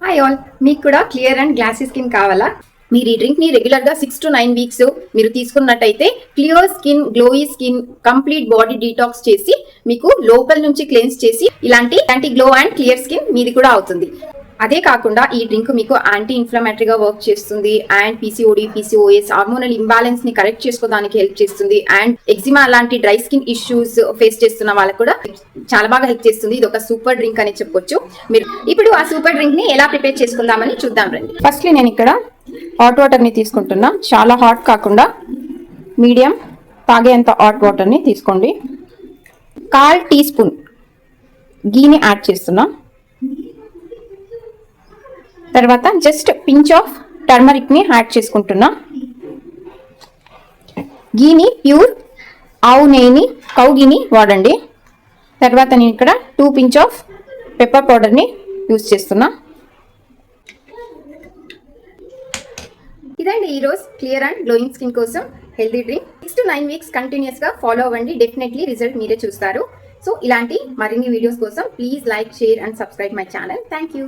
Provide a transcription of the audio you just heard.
Hi all, మీకు కూడా clear and glassy skin కావాలా? మీరు ఈ డ్రింక్ ని రెగ్యులర్ గా 6 to 9 వీక్స్ మీరు తీసుకున్నట్టయితే clear skin, glowy skin, complete body detox చేసి మీకు లోపల నుంచి క్లెన్స్ చేసి ఇలాంటి గ్లో అండ్ క్లియర్ స్కిన్ మీది కూడా అవుతుంది. అదే కాకుండా ఈ డ్రింక్ మీకు యాంటీ ఇన్ఫ్లమేటరీగా వర్క్ చేస్తుంది and PCOD, PCOS, hormonal imbalance ని కరెక్ట్ చేసుకోవడానికి హెల్ప్ చేస్తుంది అండ్ ఎగ్జిమా లాంటి డ్రై స్కిన్ ఇష్యూస్ ఫేస్ చేస్తున్న వాళ్ళకు కూడా చాలా బాగా హెల్ప్ చేస్తుంది. ఇది ఒక సూపర్ డ్రింక్ అని చెప్పొచ్చు. మీరు ఇప్పుడు ఆ సూపర్ డ్రింక్ ని ఎలా ప్రిపేర్ చేసుకుందామని చూద్దాం రండి. ఫస్ట్లీ నేను ఇక్కడ హాట్ వాటర్ ని తీసుకుంటున్నా. చాలా హాట్ కాకుండా మీడియం తాగేంత హాట్ వాటర్ ని తీసుకోండి. 1/4 టీ స్పూన్ గీని యాడ్ చేస్తున్నా. తర్వాత జస్ట్ పించ్ ఆఫ్ టర్మరిక్ ని యాడ్ చేసుకుంటున్నా. గీని ప్యూర్ ఆవు నెయ్యిని, కౌ గీని వాడండి. తర్వాత నేను ఇక్కడ 2 పించ్ ఆఫ్ పెప్పర్ పౌడర్ ని యూజ్ చేస్తున్నా. ఇదండి ఈరోజు క్లియర్ అండ్ గ్లోయింగ్ స్కిన్ కోసం healthy drink. 6 to 9 weeks continuous గా ఫాలో అవ్వండి. డెఫినెట్లీ రిజల్ట్ మీరే చూస్తారు. సో ఇలాంటి మరిన్ని వీడియోస్ కోసం please like, share and subscribe my channel. Thank you.